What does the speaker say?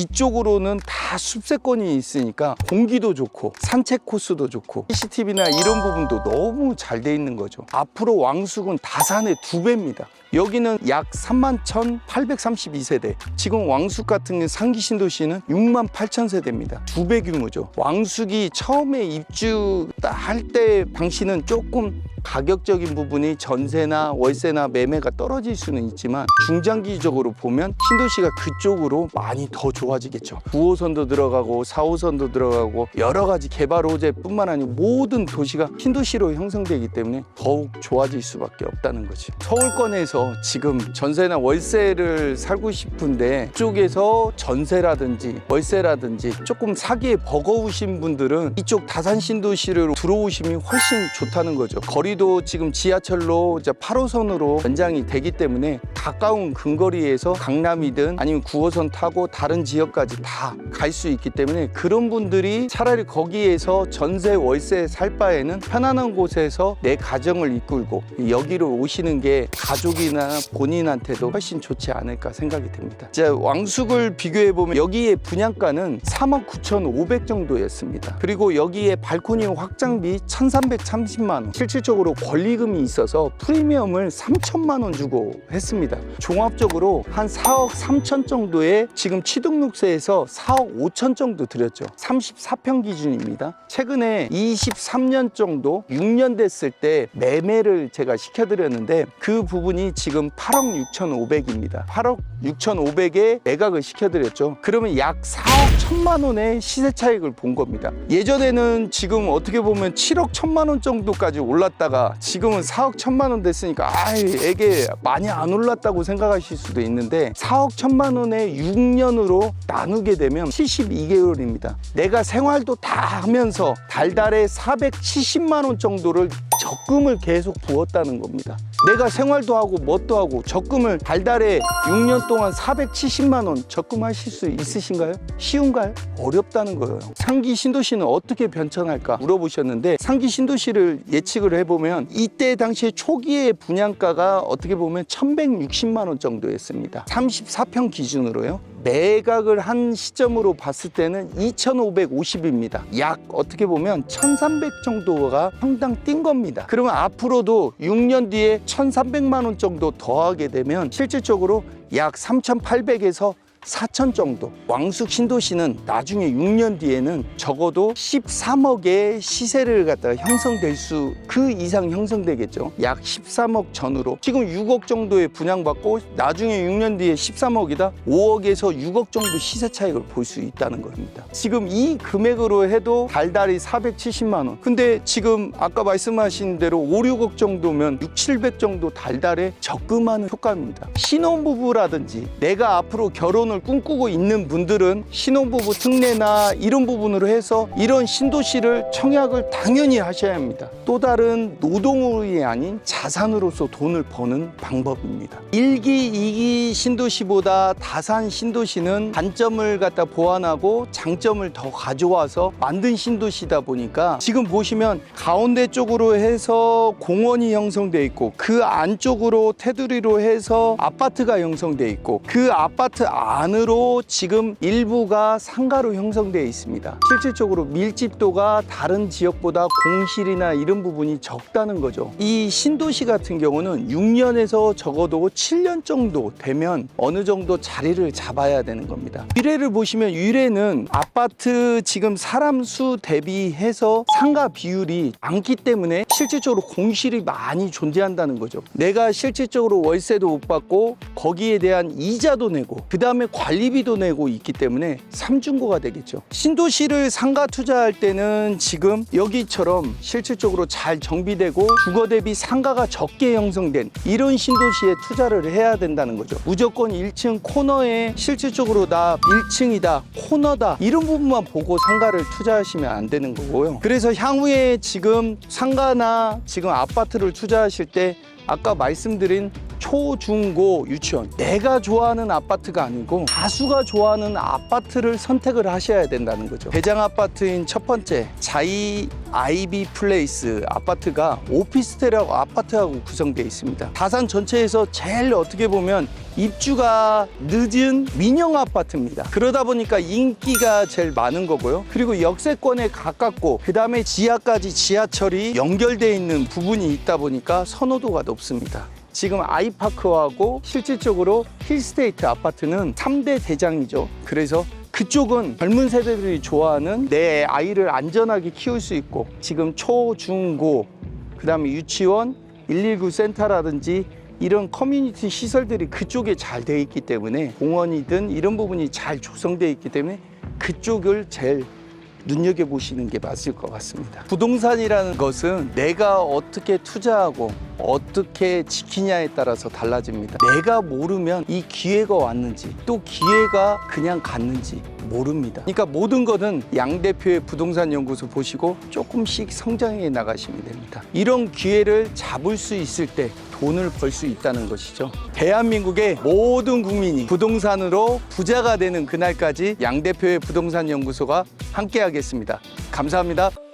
이쪽으로는 다 숲세권이 있으니까 공기도 좋고 산책 코스도 좋고 CCTV나 이런 부분도 너무 잘 돼 있는 거죠. 앞으로 왕숙은 다산의 2배입니다. 여기는 약 31,832세대. 지금 왕숙 같은 상기 신도시는 68,000세대입니다. 2배 규모죠. 왕숙이 처음에 입주할 때 당시는 조금 가격적인 부분이 전세나 월세나 매매가 떨어질 수는 있지만 중장기적으로 보면 신도시가 그쪽으로 많이 더 좋아지겠죠. 9호선도 들어가고 4호선도 들어가고 여러 가지 개발 호재뿐만 아니고 모든 도시가 신도시로 형성되기 때문에 더욱 좋아질 수밖에 없다는 거지. 서울권에서 지금 전세나 월세를 살고 싶은데 이쪽에서 전세라든지 월세라든지 조금 사기에 버거우신 분들은 이쪽 다산 신도시로 들어오시면 훨씬 좋다는 거죠. 거리도 지금 지하철로 이제 8호선으로 연장이 되기 때문에 가까운 근거리에서 강남이든 아니면 9호선 타고 다른 지역까지 다 갈 수 있기 때문에 그런 분들이 차라리 거기에서 전세 월세 살 바에는 편안한 곳에서 내 가정을 이끌고 여기로 오시는 게 가족이나 본인한테도 훨씬 좋지 않을까 생각이 듭니다. 이제 왕숙을 비교해 보면 여기에 분양가는 49,500 정도였습니다. 그리고 여기에 발코니 확장비 1,330만 원. 실질적으로 권리금이 있어서 프리미엄을 3천만 원 주고 했습니다. 종합적으로 한 4억 3천 정도에 지금 취등록세에서 4억 5천 정도 들였죠. 34평 기준입니다. 최근에 23년 정도 6년 됐을 때 매매를 제가 시켜드렸는데 그 부분이 지금 8억 6,500입니다. 8억 6,500에 매각을 시켜드렸죠. 그러면 약 4억 1천만 원의 시세 차익을 본 겁니다. 예전에는 지금 어떻게 보면 7억 1천만 원 정도까지 올랐다가 지금은 4억 1천만 원 됐으니까 이게 많이 안 올랐다고 생각하실 수도 있는데 4억 1천만 원에 6년으로 나누게 되면 72개월입니다. 내가 생활도 다 하면서 달달에 470만 원 정도를 적금을 계속 부었다는 겁니다. 내가 생활도 하고 뭣도 하고 적금을 달달에 6년 동안 470만 원 적금하실 수 있으신가요? 쉬운가요? 어렵다는 거예요. 상기 신도시는 어떻게 변천할까 물어보셨는데 상기 신도시를 예측을 해보면 이때 당시에 초기의 분양가가 어떻게 보면 1,160만 원 정도였습니다. 34평 기준으로요. 매각을 한 시점으로 봤을 때는 2,550입니다. 약 어떻게 보면 1,300 정도가 상당 뛴 겁니다. 그러면 앞으로도 6년 뒤에 1,300만 원 정도 더하게 되면 실질적으로 약 3,800에서 4천 정도. 왕숙 신도시는 나중에 6년 뒤에는 적어도 13억의 시세를 갖다가 형성될 수 그 이상 형성되겠죠. 약 13억 전후로 지금 6억 정도의 분양받고 나중에 6년 뒤에 13억이다 5억에서 6억 정도 시세 차익을 볼 수 있다는 겁니다. 지금 이 금액으로 해도 달달이 470만 원. 근데 지금 아까 말씀하신 대로 5, 6억 정도면 6, 700 정도 달달에 적금하는 효과입니다. 신혼부부라든지 내가 앞으로 결혼을 꿈꾸고 있는 분들은 신혼부부 특례나 이런 부분으로 해서 이런 신도시를 청약을 당연히 하셔야 합니다. 또 다른 노동이 아닌 자산으로서 돈을 버는 방법입니다. 1기, 2기 신도시보다 다산 신도시는 단점을 갖다 보완하고 장점을 더 가져와서 만든 신도시다 보니까 지금 보시면 가운데 쪽으로 해서 공원이 형성돼 있고 그 안쪽으로 테두리로 해서 아파트가 형성돼 있고 그 아파트 안으로 지금 일부가 상가로 형성되어 있습니다. 실질적으로 밀집도가 다른 지역보다 공실이나 이런 부분이 적다는 거죠. 이 신도시 같은 경우는 6년에서 적어도 7년 정도 되면 어느 정도 자리를 잡아야 되는 겁니다. 위례를 보시면 위례는 아파트 지금 사람 수 대비해서 상가 비율이 많기 때문에 실질적으로 공실이 많이 존재한다는 거죠. 내가 실질적으로 월세도 못 받고 거기에 대한 이자도 내고 그 다음에 관리비도 내고 있기 때문에 삼중고가 되겠죠. 신도시를 상가 투자할 때는 지금 여기처럼 실질적으로 잘 정비되고 주거 대비 상가가 적게 형성된 이런 신도시에 투자를 해야 된다는 거죠. 무조건 1층 코너에 실질적으로 나 1층이다 코너다 이런 부분만 보고 상가를 투자하시면 안 되는 거고요. 그래서 향후에 지금 상가나 지금 아파트를 투자하실 때 아까 말씀드린 초, 중, 고, 유치원. 내가 좋아하는 아파트가 아니고 다수가 좋아하는 아파트를 선택을 하셔야 된다는 거죠. 대장 아파트인 첫 번째 자이 아이비 플레이스 아파트가 오피스텔하고 아파트하고 구성되어 있습니다. 다산 전체에서 제일 어떻게 보면 입주가 늦은 민영 아파트입니다. 그러다 보니까 인기가 제일 많은 거고요. 그리고 역세권에 가깝고 그 다음에 지하까지 지하철이 연결되어 있는 부분이 있다 보니까 선호도가 높습니다. 지금 아이파크하고 실질적으로 힐스테이트 아파트는 3대 대장이죠. 그래서 그쪽은 젊은 세대들이 좋아하는 내 아이를 안전하게 키울 수 있고 지금 초, 중, 고, 그 다음에 유치원, 119 센터라든지 이런 커뮤니티 시설들이 그쪽에 잘 돼 있기 때문에 공원이든 이런 부분이 잘 조성되어 있기 때문에 그쪽을 제일 눈여겨보시는 게 맞을 것 같습니다. 부동산이라는 것은 내가 어떻게 투자하고 어떻게 지키냐에 따라서 달라집니다. 내가 모르면 이 기회가 왔는지 또 기회가 그냥 갔는지 모릅니다. 그러니까 모든 것은 양 대표의 부동산 연구소 보시고 조금씩 성장해 나가시면 됩니다. 이런 기회를 잡을 수 있을 때 돈을 벌 수 있다는 것이죠. 대한민국의 모든 국민이 부동산으로 부자가 되는 그날까지 양 대표의 부동산 연구소가 함께 하겠습니다. 감사합니다.